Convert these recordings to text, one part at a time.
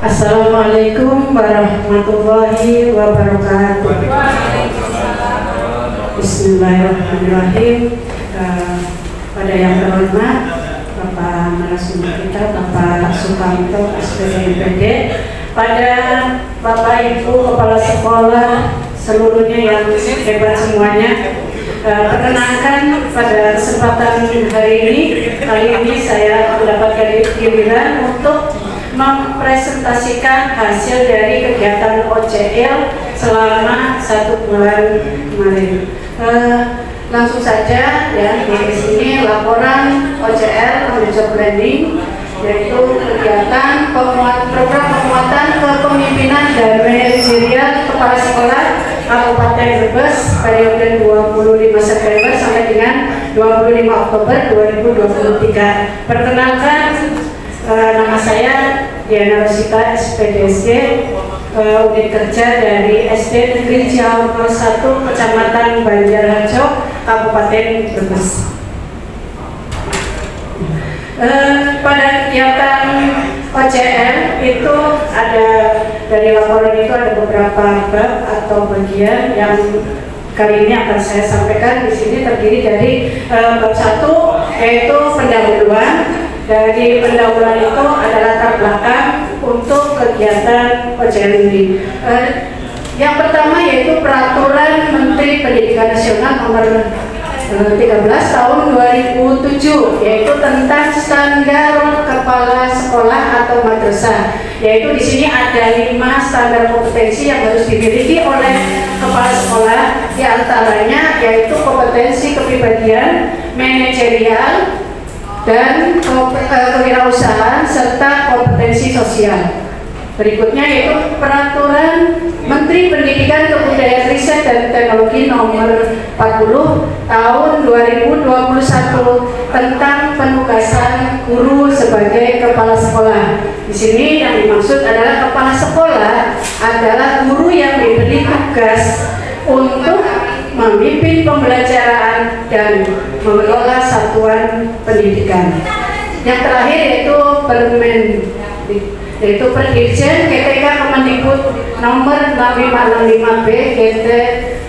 Assalamualaikum warahmatullahi wabarakatuh. Bismillahirrahmanirrahim. Pada yang terhormat Bapak narasumber kita, Bapak Sukamto, SPD MPD, pada Bapak Ibu Kepala Sekolah seluruhnya yang hebat semuanya, perkenankan pada kesempatan kali ini saya mendapatkan giliran untuk mempresentasikan hasil dari kegiatan OCL selama 1 bulan kemarin. Langsung saja ya, di sini laporan OCL on job planning, yaitu kegiatan program penguatan kepemimpinan dan manajerial kepala sekolah Kabupaten Brebes periode 25 September sampai dengan 25 Oktober 2023. Perkenalkan, nama saya Diana Rosita, SPDSD, unit kerja dari SD Negeri Ciaur 01, Kecamatan Banjarharjo, Kabupaten Brebes. Pada kegiatan OCL itu ada, dari laporan itu ada beberapa bab atau bagian yang kali ini akan saya sampaikan di sini, terdiri dari bab 1 yaitu pendahuluan. Dari pendahuluan itu ada latar belakang untuk kegiatan OCL ini. Yang pertama yaitu Peraturan Menteri Pendidikan Nasional nomor 13 tahun 2007, yaitu tentang standar kepala sekolah atau madrasah. Yaitu di sini ada 5 standar kompetensi yang harus dimiliki oleh kepala sekolah, di antaranya yaitu kompetensi kepribadian, manajerial, dan kewirausahaan serta kompetensi sosial. Berikutnya yaitu Peraturan Menteri Pendidikan, Kebudayaan, Riset dan Teknologi nomor 40 tahun 2021 tentang penugasan guru sebagai kepala sekolah. Di sini yang dimaksud adalah kepala sekolah adalah guru yang diberi tugas untuk memimpin pembelajaran dan mengelola satuan pendidikan. Yang terakhir yaitu yaitu Perdirjen KTK Kemendikbud nomor 6565B GT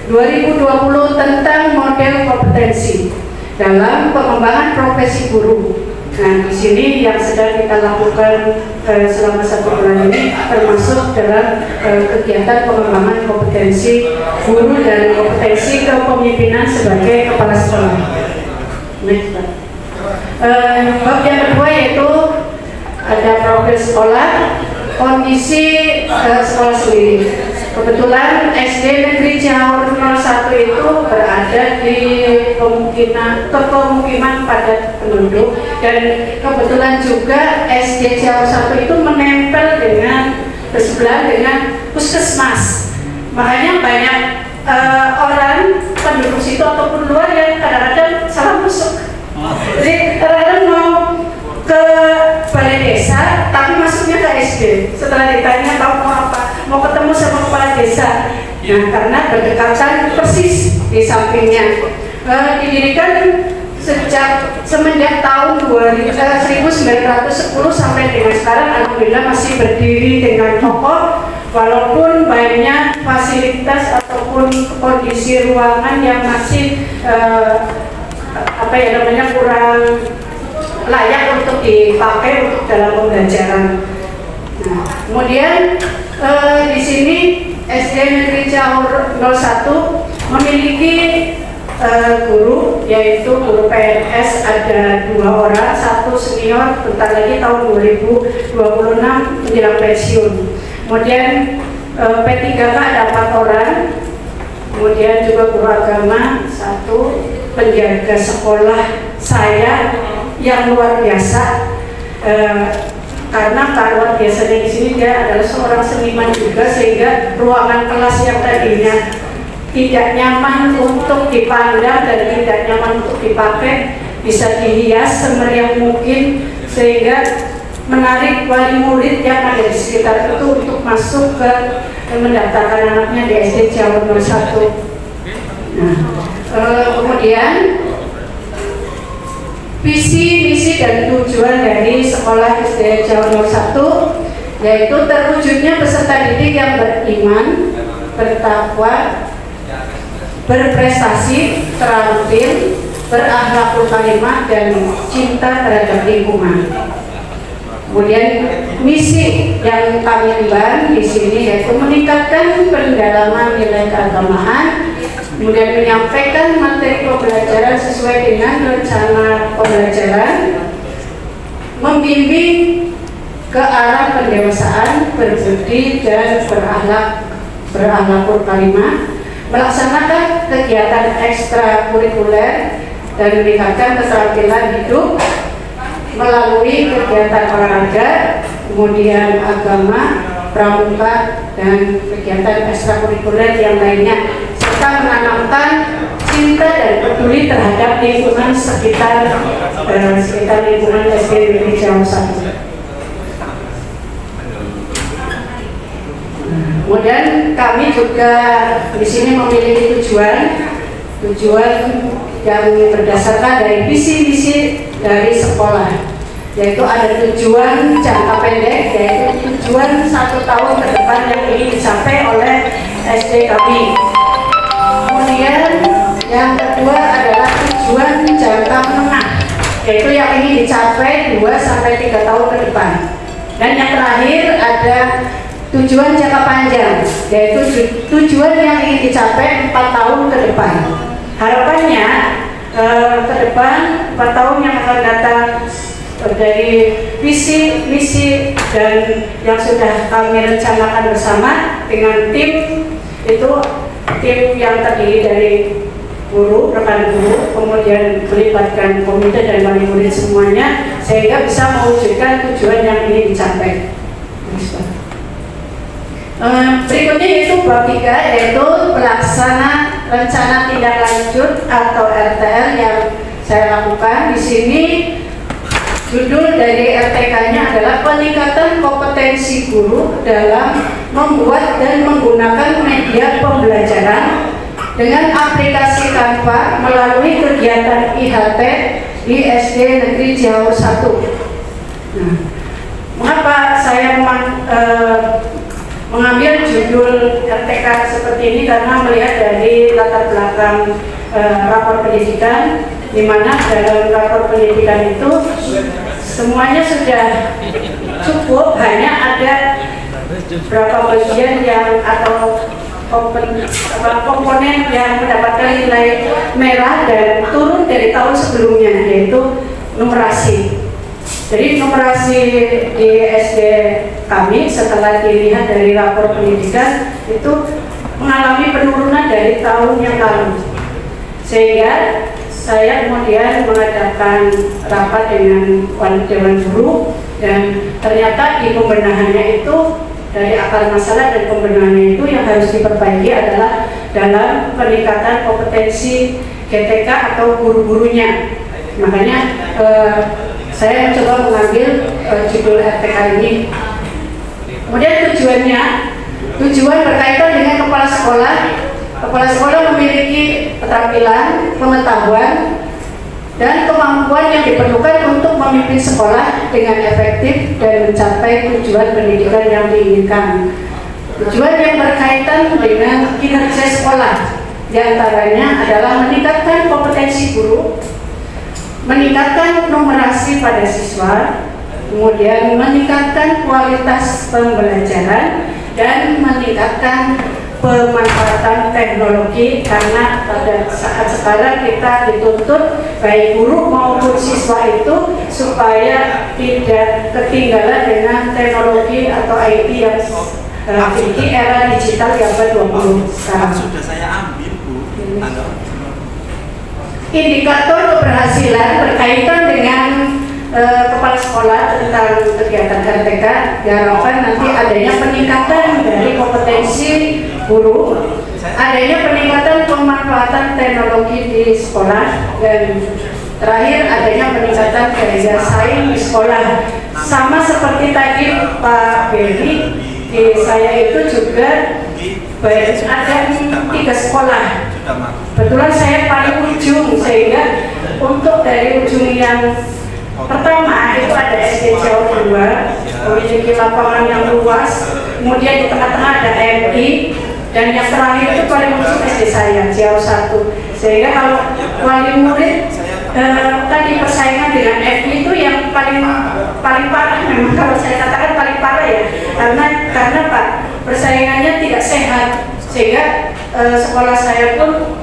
2020 tentang model kompetensi dalam pengembangan profesi guru. Nah, di sini yang sedang kita lakukan selama 1 bulan ini termasuk dalam kegiatan pengembangan kompetensi guru dan kompetensi kepemimpinan sebagai kepala sekolah. Next, bab yang kedua yaitu ada progres sekolah, kondisi sekolah sendiri. Kebetulan SD Negeri Ciaur 01 itu berada di pemukiman padat penduduk, dan kebetulan juga SD Ciaur 1 itu menempel bersebelahan dengan puskesmas. Makanya banyak orang penduduk situ ataupun luar yang kadang-kadang salah masuk. Jadi kadang-kadang mau ke balai desa tapi masuknya ke SD. Setelah ditanya kamu mau apa, mau ketemu sama kepala desa. Nah, karena berdekatan persis di sampingnya. Didirikan semenjak tahun 1910 sampai dengan sekarang, alhamdulillah masih berdiri dengan kokoh, walaupun banyak fasilitas ataupun kondisi ruangan yang masih kurang layak untuk dipakai untuk dalam pembelajaran. Nah, kemudian di sini SD Negeri Ciaur 01 memiliki guru, yaitu guru PNS ada 2 orang, 1 senior bentar lagi tahun 2026 menjelang pensiun. Kemudian P3K ada 4 orang, kemudian juga guru agama 1, penjaga sekolah saya yang luar biasa, karena luar biasanya di sini dia adalah seorang seniman juga, sehingga ruangan kelas yang tadinya tidak nyaman untuk dipandang dan tidak nyaman untuk dipakai bisa dihias semeriah mungkin, sehingga menarik wali murid yang ada di sekitar itu untuk masuk ke mendaftarkan anaknya di SD Ciaur 01. Nah, kemudian visi, misi dan tujuan dari sekolah SD Ciaur 01 yaitu terwujudnya peserta didik yang beriman, bertakwa, berprestasi, terampil, berakhlakul karimah, dan cinta terhadap lingkungan. Kemudian misi yang kami emban di sini yaitu meningkatkan pendalaman nilai keagamaan, kemudian menyampaikan materi pembelajaran sesuai dengan rencana pembelajaran, membimbing ke arah pendewasaan, berbudi dan berakhlakul karimah, melaksanakan kegiatan ekstrakurikuler dan meningkatkan keterampilan hidup melalui kegiatan olahraga, kemudian agama, pramuka, dan kegiatan ekstrakurikuler yang lainnya, serta menanamkan cinta dan peduli terhadap lingkungan sekitar lingkungan SD Negeri Ciawi 1. Kemudian kami juga di sini memiliki tujuan yang berdasarkan dari visi-visi dari sekolah, yaitu ada tujuan jangka pendek, yaitu tujuan 1 tahun ke depan yang ingin dicapai oleh SD kami. Kemudian yang kedua adalah tujuan jangka menengah, yaitu yang ingin dicapai 2-3 tahun ke depan. Dan yang terakhir ada tujuan jangka panjang, yaitu tujuan yang ingin dicapai 4 tahun ke depan. Harapannya ke depan 4 tahun yang akan datang dari visi, misi, dan yang sudah kami rencanakan bersama dengan tim yang terdiri dari guru, rekan guru, kemudian melibatkan komite dan wali murid semuanya, sehingga bisa mewujudkan tujuan yang ingin dicapai. Berikutnya yaitu bab 3, yaitu pelaksana rencana tindak lanjut atau RTL yang saya lakukan di sini. Judul dari RTK-nya adalah peningkatan kompetensi guru dalam membuat dan menggunakan media pembelajaran dengan aplikasi Canva melalui kegiatan IHT di SD Negeri Ciawi 1. Nah, mengapa saya mengambil judul RTK seperti ini? Karena melihat dari latar belakang rapor pendidikan, di mana dalam rapor pendidikan itu semuanya sudah cukup, hanya ada beberapa bagian yang atau komponen yang mendapatkan nilai merah dan turun dari tahun sebelumnya, yaitu numerasi. Jadi numerasi di SD kami setelah dilihat dari rapor pendidikan itu mengalami penurunan dari tahun yang lalu, sehingga saya kemudian mengadakan rapat dengan Dewan Guru, dan ternyata di pembenahannya itu dari akar masalah dan pembenahannya itu yang harus diperbaiki adalah dalam peningkatan kompetensi GTK atau guru-gurunya. Makanya saya mencoba mengambil judul RTK ini. Kemudian tujuan berkaitan dengan kepala sekolah. Kepala sekolah memiliki keterampilan, pengetahuan, dan kemampuan yang diperlukan untuk memimpin sekolah dengan efektif dan mencapai tujuan pendidikan yang diinginkan. Tujuan yang berkaitan dengan kinerja sekolah diantaranya adalah meningkatkan kompetensi guru, meningkatkan numerasi pada siswa, kemudian meningkatkan kualitas pembelajaran, dan meningkatkan pemanfaatan teknologi, karena pada saat sekarang kita dituntut baik guru maupun siswa itu supaya tidak ketinggalan dengan teknologi atau IT yang di era digital yang ke-20 sekarang. Sudah saya ambil, Bu. Indikator keberhasilan berkaitan dengan kepala sekolah tentang kegiatan RTK, diharapkan nanti adanya peningkatan dari kompetensi guru, adanya peningkatan pemanfaatan teknologi di sekolah, dan terakhir adanya peningkatan daya saing di sekolah. Sama seperti tadi Pak Beli, di saya itu juga ada 3 sekolah. Kebetulan saya paling ujung, sehingga untuk dari ujung yang Pertama itu ada SD Jauh 2, memiliki lapangan yang luas, kemudian di tengah-tengah ada MI, dan yang terakhir itu paling ujung SD saya, Jauh 1. Sehingga kalau wali murid tadi persaingan dengan FI itu yang paling parah, memang kalau saya katakan paling parah ya, karena Pak, persaingannya tidak sehat, sehingga sekolah saya pun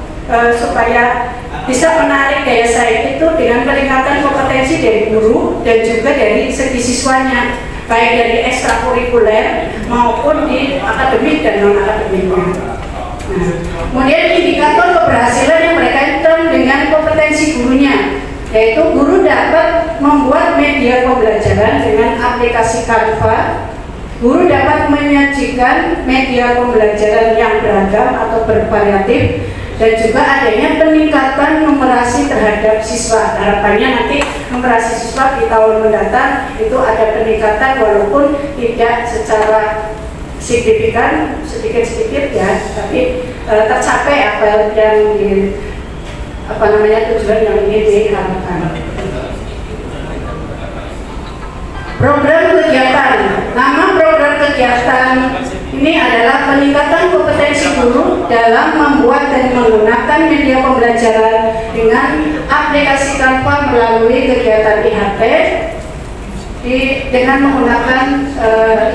supaya bisa menarik daya saing itu dengan peningkatan kompetensi dari guru dan juga dari segi siswanya, baik dari ekstrakurikuler maupun di akademik dan non akademiknya. Nah, kemudian indikator keberhasilan yang berkaitan dengan kompetensi gurunya, yaitu guru dapat membuat media pembelajaran dengan aplikasi Canva. Guru dapat menyajikan media pembelajaran yang beragam atau bervariatif, dan juga adanya peningkatan numerasi terhadap siswa. Harapannya nanti numerasi siswa di tahun mendatang itu ada peningkatan, walaupun tidak secara signifikan, sedikit-sedikit ya, tapi tercapai apa yang tujuan yang ini diharapkan. Program kegiatan. Nama program kegiatan ini adalah peningkatan kompetensi guru dalam membuat dan menggunakan media pembelajaran dengan aplikasi Canva melalui kegiatan IHT dengan menggunakan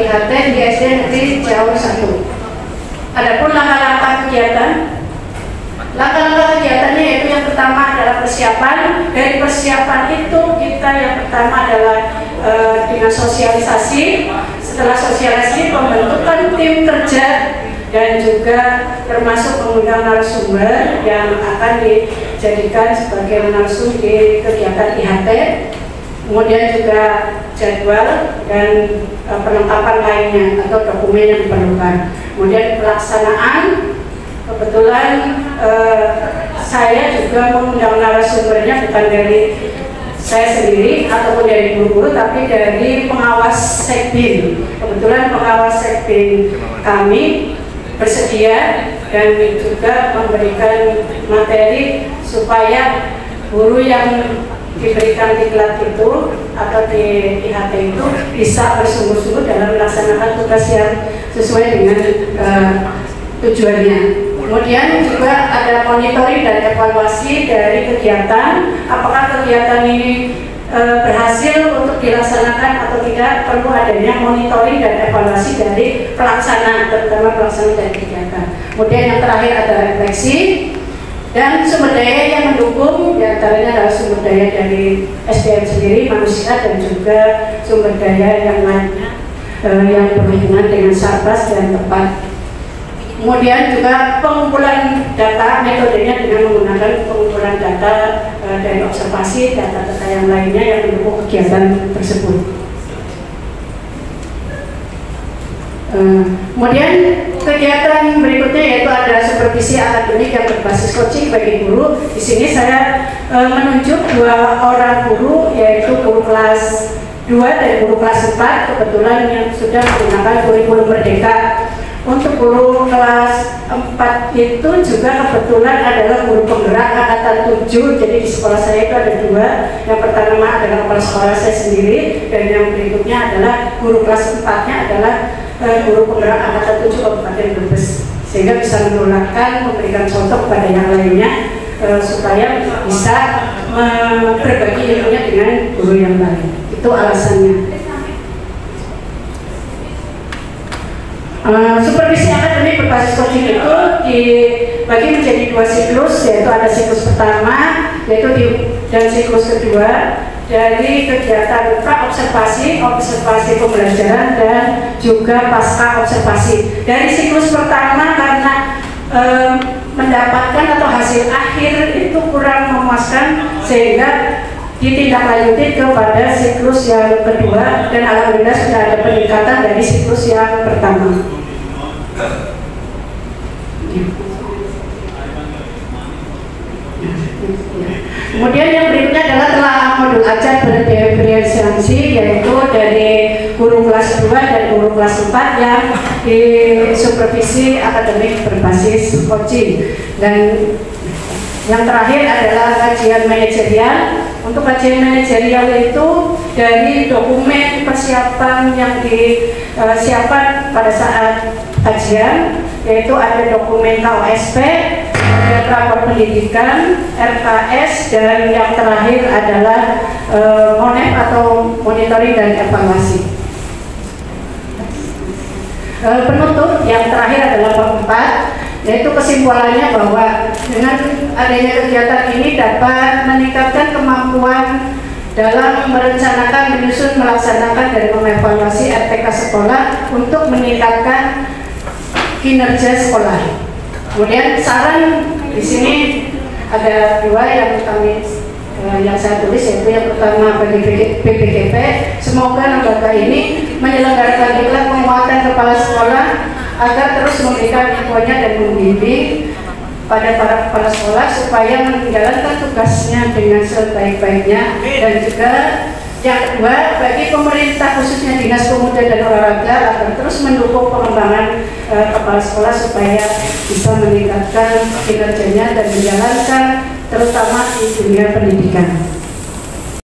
IHT di SD Negeri Jauh 1. Adapun langkah-langkah kegiatan, kegiatannya yaitu yang pertama adalah persiapan. Dari persiapan itu kita yang pertama adalah dengan sosialisasi. Setelah sosialisasi, pembentukan tim kerja dan juga termasuk mengundang narasumber yang akan dijadikan sebagai narasumber di kegiatan IHT. Kemudian juga jadwal dan perlengkapan lainnya atau dokumen yang diperlukan. Kemudian pelaksanaan, kebetulan saya juga mengundang narasumbernya bukan dari saya sendiri ataupun dari guru-guru, tapi dari pengawas Sekbin. Kebetulan pengawas Sekbin kami bersedia dan juga memberikan materi supaya guru yang diberikan diklat itu atau di IHT itu bisa bersungguh-sungguh dalam melaksanakan tugas yang sesuai dengan tujuannya. Kemudian juga ada monitoring dan evaluasi dari kegiatan, apakah kegiatan ini berhasil untuk dilaksanakan atau tidak. Perlu adanya monitoring dan evaluasi dari pelaksanaan, terutama pelaksanaan dari kegiatan. Kemudian yang terakhir ada refleksi dan sumber daya yang mendukung, diantaranya adalah sumber daya dari SDM sendiri, manusia, dan juga sumber daya yang lainnya yang berhubungan dengan Satgas dan tempat. Kemudian juga pengumpulan data, metodenya dengan menggunakan pengumpulan data dari observasi, data-data yang lainnya yang mendukung kegiatan tersebut. Kemudian kegiatan berikutnya yaitu ada supervisi akademik yang berbasis coaching bagi guru. Di sini saya menunjuk 2 orang guru, yaitu guru kelas 2 dan guru kelas 4, kebetulan yang sudah menggunakan kurikulum Merdeka. Untuk guru kelas 4 itu juga kebetulan adalah guru penggerak angkatan 7. Jadi di sekolah saya itu ada 2. Yang pertama adalah kepala sekolah saya sendiri, dan yang berikutnya adalah guru kelas 4-nya adalah guru penggerak angkatan 7 Kabupaten Brebes, sehingga bisa menularkan, memberikan contoh kepada yang lainnya supaya bisa berbagi ilmunya dengan guru yang lain. Itu alasannya. Supervisi akademik berbasis coaching itu dibagi menjadi 2 siklus, yaitu ada siklus pertama dan siklus kedua dari kegiatan pra-observasi, observasi pembelajaran, dan juga pasca observasi. Dari siklus pertama karena mendapatkan atau hasil akhir itu kurang memuaskan, sehingga ditindaklanjuti kepada siklus yang kedua, dan alhamdulillah sudah ada peningkatan dari siklus yang pertama. Kemudian yang berikutnya adalah telah modul ajar berdiferensiasi, yaitu dari guru kelas 2 dan guru kelas 4 yang di supervisi akademik berbasis coaching. Dan Yang terakhir adalah kajian manajerial. Untuk kajian manajerial itu dari dokumen persiapan yang disiapkan pada saat kajian, yaitu ada dokumen KOSP, ada rapor pendidikan, RKS, dan yang terakhir adalah MONEP atau monitoring dan evaluasi. Penutup yang terakhir adalah bab 4, yaitu kesimpulannya bahwa dengan adanya kegiatan ini dapat meningkatkan kemampuan dalam merencanakan, menyusun, melaksanakan, dan mengevaluasi RTK sekolah untuk meningkatkan kinerja sekolah. Kemudian saran di sini ada 2 yang yang saya tulis, yaitu yang pertama bagi BPKP, semoga lembaga ini menyelenggarakan diklat penguatan kepala sekolah agar terus memberikan infonya dan membimbing pada para kepala sekolah supaya menjalankan tugasnya dengan sebaik-baiknya. Dan juga yang kedua, bagi pemerintah khususnya Dinas Pemuda dan Olahraga agar terus mendukung pengembangan kepala sekolah supaya bisa meningkatkan kinerjanya dan menjalankan terutama di dunia pendidikan.